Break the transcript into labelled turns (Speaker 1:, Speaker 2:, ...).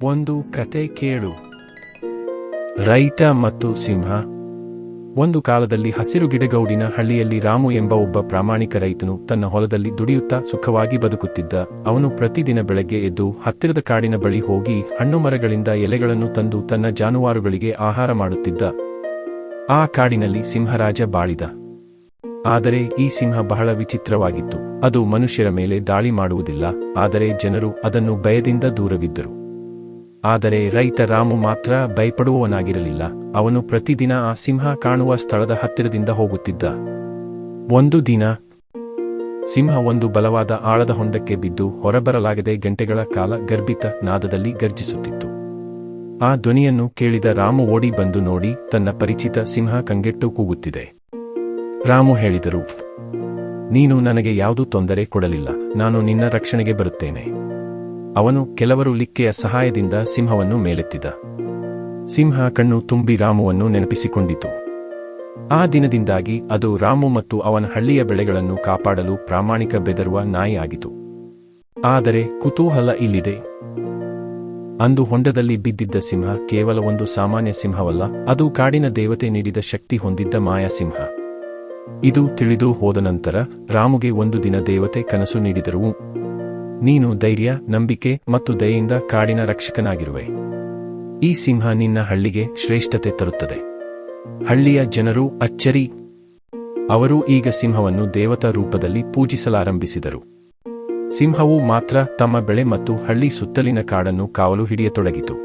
Speaker 1: ಒಂದು ಕತೆ ಕೇಳು. ರೈತ ಮತ್ತು ಸಿಂಹ. ಒಂದು ಕಾಲದಲ್ಲಿ ಹಸಿರು ಗಿಡಗೌಡಿನ ಹಳ್ಳಿಯಲ್ಲಿ ರಾಮು ಎಂಬ ಒಬ್ಬ ಪ್ರಾಮಾಣಿಕ ರೈತನು ತನ್ನ ಹೊಲದಲ್ಲಿ ದುಡಿಯುತ್ತಾ ಸುಖವಾಗಿ ಬದುಕುತ್ತಿದ್ದ. ಅವನು ಪ್ರತಿದಿನ ಬೆಳಗ್ಗೆ ಎದ್ದು ಹತ್ತಿರದ ಕಾಡಿನ ಬಳಿ ಹೋಗಿ ಹಣ್ಣು ಮರಗಳಿಂದ ಎಲೆಗಳನ್ನು ತಂದು ತನ್ನ ಜಾನುವಾರುಗಳಿಗೆ ಆಹಾರ ಮಾಡುತ್ತಿದ್ದ. ಆ ಕಾಡಿನಲ್ಲಿ ಸಿಂಹರಾಜ ಬಾಳಿದ. ಆದರೆ ಈ ಸಿಂಹ ಬಹಳ ವಿಚಿತ್ರವಾಗಿತ್ತು. ಅದು ಮನುಷ್ಯರ ಮೇಲೆ ದಾಳಿ ಮಾಡುವುದಿಲ್ಲ, ಆದರೆ ಜನರು ಅದನ್ನು ಭಯದಿಂದ ದೂರವಿದ್ದರು. ಆದರೆ ರೈತ ರಾಮು ಮಾತ್ರ ಭಯಪಡುವವನಾಗಿರಲಿಲ್ಲ. ಅವನು ಪ್ರತಿದಿನ ಆ ಸಿಂಹ ಕಾಣುವ ಸ್ಥಳದ ಹತ್ತಿರದಿಂದ ಹೋಗುತ್ತಿದ್ದ. ಒಂದು ದಿನ ಸಿಂಹ ಒಂದು ಬಲವಾದ ಆಳದ ಹೊಂಡಕ್ಕೆ ಬಿದ್ದು ಹೊರಬರಲಾಗದೆ ಗಂಟೆಗಳ ಕಾಲ ಗರ್ಭಿತ ನಾದದಲ್ಲಿ ಗರ್ಜಿಸುತ್ತಿತ್ತು. ಆ ಧ್ವನಿಯನ್ನು ಕೇಳಿದ ರಾಮು ಓಡಿ ಬಂದು ನೋಡಿ, ತನ್ನ ಪರಿಚಿತ ಸಿಂಹ ಕಂಗೆಟ್ಟು ಕೂಗುತ್ತಿದೆ. ರಾಮು ಹೇಳಿದರು, ನೀನು ನನಗೆ ಯಾವುದೂ ತೊಂದರೆ ಕೊಡಲಿಲ್ಲ, ನಾನು ನಿನ್ನ ರಕ್ಷಣೆಗೆ ಬರುತ್ತೇನೆ. ಅವನು ಕೆಲವರು ಲಿಕ್ಕೆಯ ಸಹಾಯದಿಂದ ಸಿಂಹವನ್ನು ಮೇಲೆತ್ತಿದ. ಸಿಂಹ ಕಣ್ಣು ತುಂಬಿ ರಾಮುವನ್ನು ನೆನಪಿಸಿಕೊಂಡಿತು. ಆ ದಿನದಿಂದಾಗಿ ಅದು ರಾಮು ಮತ್ತು ಅವನ ಹಳ್ಳಿಯ ಬೆಳೆಗಳನ್ನು ಕಾಪಾಡಲು ಪ್ರಾಮಾಣಿಕ ಬೆದರುವ ನಾಯಿ ಆಗಿತು. ಆದರೆ ಕುತೂಹಲ ಇಲ್ಲಿದೆ. ಅಂದು ಹೊಂಡದಲ್ಲಿ ಬಿದ್ದಿದ್ದ ಸಿಂಹ ಕೇವಲ ಒಂದು ಸಾಮಾನ್ಯ ಸಿಂಹವಲ್ಲ, ಅದು ಕಾಡಿನ ದೇವತೆ ನೀಡಿದ ಶಕ್ತಿ ಹೊಂದಿದ್ದ ಮಾಯಾಸಿಂಹ. ಇದು ತಿಳಿದು ಹೋದ ನಂತರ ರಾಮುಗೆ ಒಂದು ದಿನ ದೇವತೆ ಕನಸು ನೀಡಿದರು. ನೀನು ಧೈರ್ಯ, ನಂಬಿಕೆ ಮತ್ತು ದಯೆಯಿಂದ ಕಾಡಿನ ರಕ್ಷಕನಾಗಿರುವೆ. ಈ ಸಿಂಹ ನಿನ್ನ ಹಳ್ಳಿಗೆ ಶ್ರೇಷ್ಠತೆ ತರುತ್ತದೆ. ಹಳ್ಳಿಯ ಜನರು ಅಚ್ಚರಿ. ಅವರು ಈಗ ಸಿಂಹವನ್ನು ದೇವತಾ ರೂಪದಲ್ಲಿ ಪೂಜಿಸಲಾರಂಭಿಸಿದರು. ಸಿಂಹವು ಮಾತ್ರ ತಮ್ಮ ಬೆಳೆ ಮತ್ತು ಹಳ್ಳಿ ಸುತ್ತಲಿನ ಕಾಡನ್ನು ಕಾವಲು ಹಿಡಿಯತೊಡಗಿತು.